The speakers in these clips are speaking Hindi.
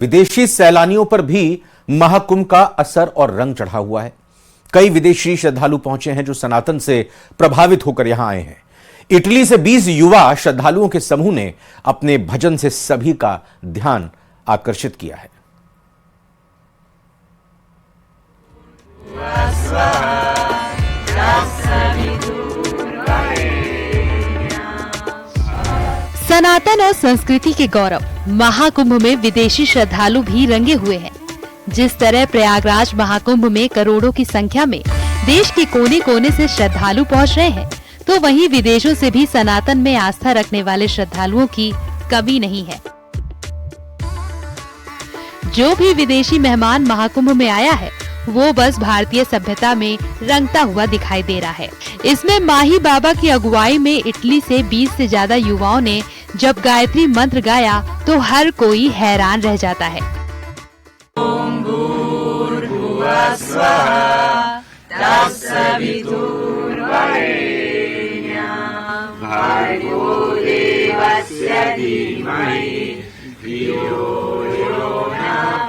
विदेशी सैलानियों पर भी महाकुंभ का असर और रंग चढ़ा हुआ है। कई विदेशी श्रद्धालु पहुंचे हैं जो सनातन से प्रभावित होकर यहां आए हैं। इटली से 20 युवा श्रद्धालुओं के समूह ने अपने भजन से सभी का ध्यान आकर्षित किया है। सनातन और संस्कृति के गौरव महाकुंभ में विदेशी श्रद्धालु भी रंगे हुए हैं। जिस तरह प्रयागराज महाकुंभ में करोड़ों की संख्या में देश के कोने कोने से श्रद्धालु पहुंच रहे हैं, तो वहीं विदेशों से भी सनातन में आस्था रखने वाले श्रद्धालुओं की कमी नहीं है। जो भी विदेशी मेहमान महाकुंभ में आया है, वो बस भारतीय सभ्यता में रंगता हुआ दिखाई दे रहा है। इसमें माही बाबा की अगुवाई में इटली से 20 से ज्यादा युवाओं ने जब गायत्री मंत्र गाया तो हर कोई हैरान रह जाता है। ओम भूर्भुवः स्वः तत्सवितुर्वरेण्यं भर्गो देवस्य धीमहि धियो यो न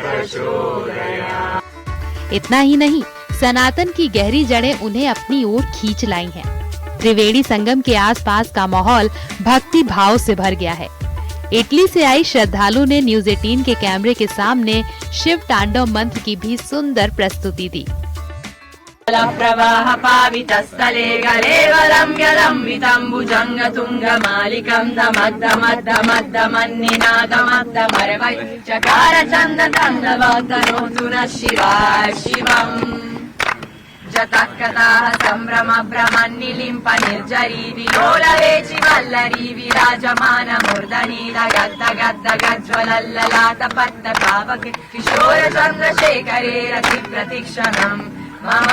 प्रचोदयात्। इतना ही नहीं, सनातन की गहरी जड़ें उन्हें अपनी ओर खींच लाई हैं। त्रिवेणी संगम के आसपास का माहौल भक्ति भाव से भर गया है। इटली से आई श्रद्धालु ने न्यूज़ 18 के कैमरे के सामने शिव तांडव मंत्र की भी सुंदर प्रस्तुति दी। प्रवाह पावितस्थले गलेवलं यलंबितं भुजंगतुंगमालिकं दमद्दमद्दमद्दमन्निनादमद्दमर्वै चकार चन्दतन्दवतनोतु नः शिवाय शिवम्। जतकदाः सम्भ्रमभ्रमन्निलिम्प निर्जरी विलोलवेचि वल्लरी विराजमानमूर्धनि दगद्दगद्दगज्ज्वलल्ललाटपट्टपावके किशोरचन्द्रशेखरे रतिप्रतिक्षणम् मम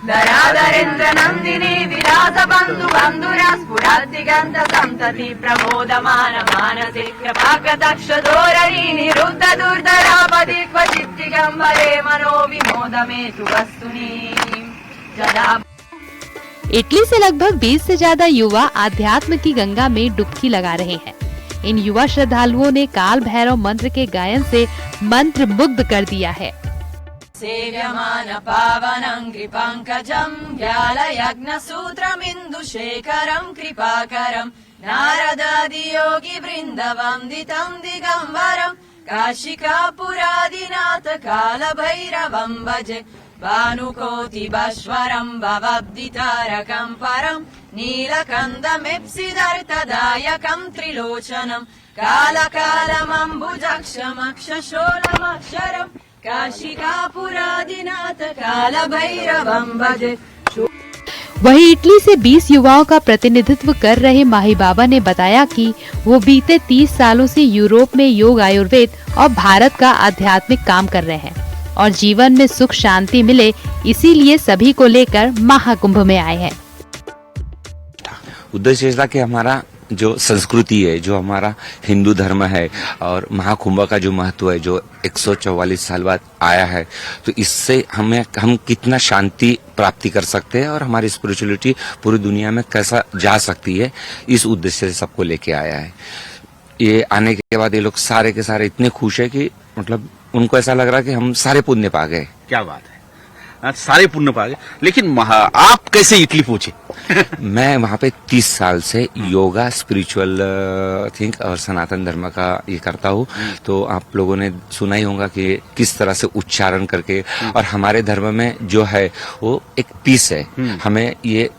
दरादरेन्द्र नन्दिनी विलास बन्धु बन्धुरा स्फुरद्दिगन्त सन्तति प्रमोदमान मानसे कृपाकदक्ष दोररी निरुद्ध दुर्धरापदि क्वचित् दिगम्बरे मनो विमोदमेतु वस्तुनि जदा। इटली से लगभग 20 से ज्यादा युवा आध्यात्म की गंगा में डुबकी लगा रहे हैं। इन युवा श्रद्धालुओं ने काल भैरव मंत्र के गायन से मंत्र मुग्ध कर दिया है। सेव्यमान पावनं कृपांकजं व्यालयज्ञसूत्रमिन्दुशेखरं कृपाकरं नारदादियोगी वृन्दवन्दितं दिगम्बरं काशिकापुरादिनाथ कालभैरवं भजे भानुकोटिभास्वरं भवद्दितारकं परं नीलकण्ठमेप्सिदर्थदायकं त्रिलोचनं कालकालमम्बुजक्षमक्षशोलमक्षरम् काशिकापुरादिनाथ कालभैरवं भजे। वहीं इटली से 20 युवाओं का प्रतिनिधित्व कर रहे माही बाबा ने बताया कि वो बीते 30 सालों से यूरोप में योग, आयुर्वेद और भारत का आध्यात्मिक काम कर रहे हैं और जीवन में सुख शांति मिले, इसीलिए सभी को लेकर महाकुंभ में आए हैं। उद्देश्य था कि हमारा जो संस्कृति है, जो हमारा हिंदू धर्म है और महाकुंभ का जो महत्व है, जो 144 साल बाद आया है, तो इससे हम कितना शांति प्राप्ति कर सकते हैं और हमारी स्पिरिचुअलिटी पूरी दुनिया में कैसा जा सकती है, इस उद्देश्य से सबको लेके आया है। ये आने के बाद ये लोग सारे के सारे इतने खुश है कि मतलब उनको ऐसा लग रहा कि हम सारे पुण्य पा गए। क्या बात है, सारे पुण्य पा गए। लेकिन आप कैसे इटली पहुंचे? मैं वहाँ पे 30 साल से योगा, स्पिरिचुअल थिंक और सनातन धर्म का ये करता हूँ। तो आप लोगों ने सुना ही होगा कि किस तरह से उच्चारण करके, और हमारे धर्म में जो है वो एक पीस है, हमें ये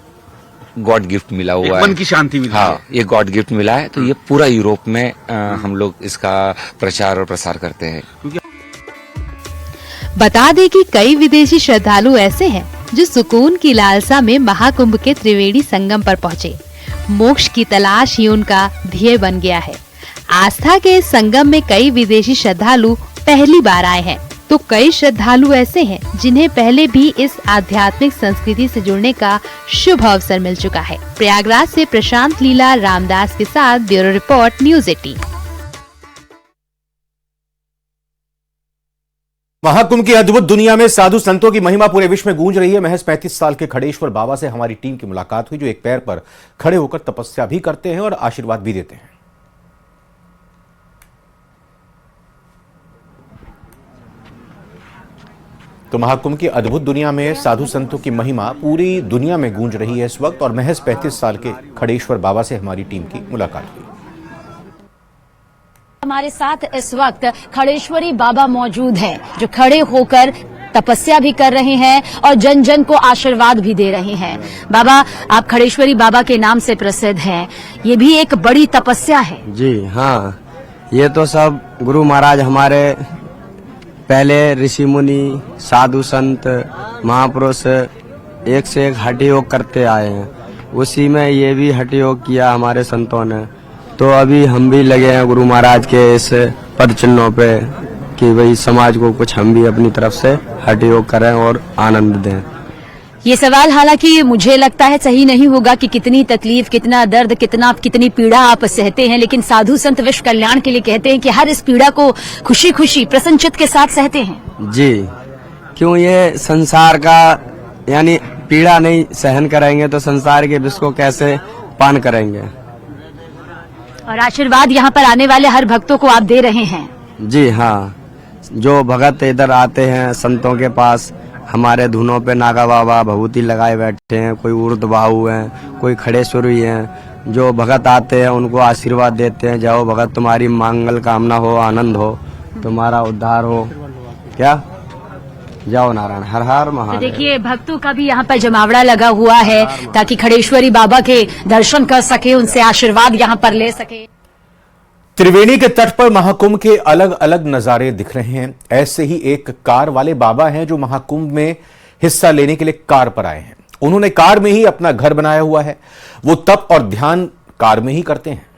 गॉड गिफ्ट मिला हुआ है, मन की शांति मिली। हाँ, ये गॉड गिफ्ट मिला है। तो ये पूरा यूरोप में हम लोग इसका प्रचार और प्रसार करते हैं। बता दें कि कई विदेशी श्रद्धालु ऐसे हैं जो सुकून की लालसा में महाकुंभ के त्रिवेणी संगम पर पहुंचे। मोक्ष की तलाश ही उनका ध्येय बन गया है। आस्था के इस संगम में कई विदेशी श्रद्धालु पहली बार आए हैं, तो कई श्रद्धालु ऐसे हैं जिन्हें पहले भी इस आध्यात्मिक संस्कृति से जुड़ने का शुभ अवसर मिल चुका है। प्रयागराज से प्रशांत लीला रामदास के साथ ब्यूरो रिपोर्ट, न्यूज़ 18। महाकुंभ की अद्भुत दुनिया में साधु संतों की महिमा पूरे विश्व में गूंज रही है। महज 35 साल के खड़ेश्वर बाबा से हमारी टीम की मुलाकात हुई, जो एक पैर पर खड़े होकर तपस्या भी करते हैं और आशीर्वाद भी देते हैं। तो महाकुंभ की अद्भुत दुनिया में साधु संतों की महिमा पूरी दुनिया में गूंज रही है इस वक्त। और महज 35 साल के खड़ेश्वर बाबा से हमारी टीम की मुलाकात हुई। हमारे साथ इस वक्त खड़ेश्वरी बाबा मौजूद हैं, जो खड़े होकर तपस्या भी कर रहे हैं और जन जन को आशीर्वाद भी दे रहे हैं। बाबा, आप खड़ेश्वरी बाबा के नाम से प्रसिद्ध हैं, ये भी एक बड़ी तपस्या है। जी हाँ, ये तो सब गुरु महाराज हमारे पहले ऋषि मुनि साधु संत महापुरुष एक से एक हठ योग करते आए हैं, उसी में ये भी हठ योग किया हमारे संतों ने। तो अभी हम भी लगे हैं गुरु महाराज के इस पद चिन्हों पे कि भाई समाज को कुछ हम भी अपनी तरफ से हठ योग करें और आनंद दें। ये सवाल हालांकि मुझे लगता है सही नहीं होगा कि कितनी तकलीफ, कितना दर्द, कितनी पीड़ा आप सहते हैं, लेकिन साधु संत विश्व कल्याण के लिए कहते हैं कि हर इस पीड़ा को खुशी खुशी प्रसन्नचित्त के साथ सहते हैं। जी, क्यों ये संसार का यानी पीड़ा नहीं सहन करेंगे तो संसार के विष को कैसे पान करेंगे। और आशीर्वाद यहाँ पर आने वाले हर भक्तों को आप दे रहे हैं। जी हाँ, जो भगत इधर आते हैं संतों के पास, हमारे धुनों पे नागा बाबा भभूति लगाए बैठे हैं, कोई ऊर्ध्वबाहु हैं, कोई खड़ेश्वरी हैं। जो भगत आते हैं उनको आशीर्वाद देते हैं, जाओ भगत तुम्हारी मंगल कामना हो, आनंद हो, तुम्हारा उद्धार हो, क्या जाओ नारायण, हर हर तो महादेव। देखिए, भक्तों का भी यहाँ पर जमावड़ा लगा हुआ है ताकि खड़ेश्वरी बाबा के दर्शन कर सके, उनसे आशीर्वाद यहाँ पर ले सके। त्रिवेणी के तट पर महाकुंभ के अलग अलग नजारे दिख रहे हैं। ऐसे ही एक कार वाले बाबा हैं जो महाकुंभ में हिस्सा लेने के लिए कार पर आए हैं। उन्होंने कार में ही अपना घर बनाया हुआ है। वो तप और ध्यान कार में ही करते हैं।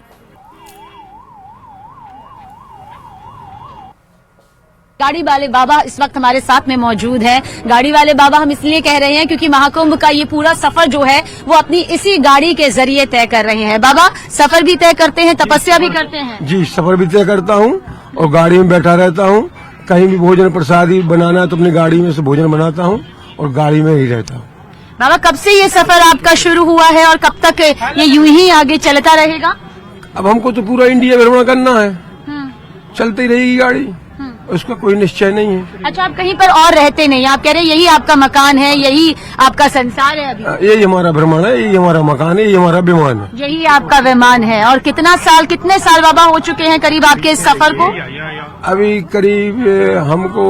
गाड़ी वाले बाबा इस वक्त हमारे साथ में मौजूद हैं। गाड़ी वाले बाबा हम इसलिए कह रहे हैं क्योंकि महाकुंभ का ये पूरा सफर जो है वो अपनी इसी गाड़ी के जरिए तय कर रहे हैं। बाबा, सफर भी तय करते हैं, तपस्या भी करते हैं? जी, सफर भी तय करता हूँ और गाड़ी में बैठा रहता हूँ। कहीं भी भोजन प्रसादी बनाना है तो अपनी गाड़ी में से भोजन बनाता हूँ और गाड़ी में ही रहता हूँ। बाबा, कब से ये सफर आपका शुरू हुआ है और कब तक ये यूं ही आगे चलता रहेगा? अब हमको तो पूरा इंडिया भ्रमण करना है, चलती रहेगी गाड़ी, उसका कोई निश्चय नहीं है। अच्छा, आप कहीं पर और रहते नहीं, आप कह रहे हैं यही आपका मकान है, यही आपका संसार है अभी? यही हमारा भ्रमण है, यही हमारा मकान है, यही हमारा विमान है। यही आपका विमान है। और कितने साल बाबा हो चुके हैं करीब आपके इस सफर को? अभी करीब हमको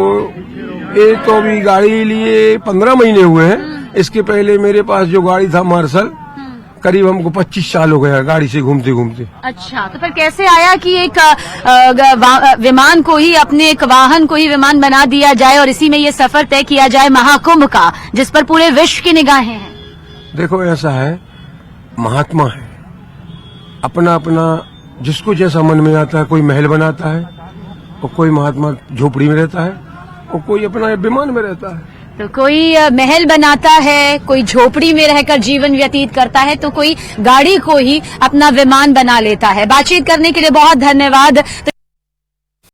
ये तो अभी गाड़ी लिए 15 महीने हुए हैं। इसके पहले मेरे पास जो गाड़ी था मार्शल, करीब हमको 25 साल हो गया गाड़ी से घूमते घूमते। अच्छा, तो फिर कैसे आया कि एक विमान को ही, अपने एक वाहन को ही विमान बना दिया जाए और इसी में ये सफर तय किया जाए महाकुंभ का, जिस पर पूरे विश्व की निगाहें हैं? देखो, ऐसा है, महात्मा है, अपना अपना जिसको जैसा मन में आता है। कोई महल बनाता है और कोई महात्मा झोपड़ी में रहता है और कोई अपना विमान में रहता है। तो कोई महल बनाता है, कोई झोपड़ी में रहकर जीवन व्यतीत करता है, तो कोई गाड़ी को ही अपना विमान बना लेता है। बातचीत करने के लिए बहुत धन्यवाद।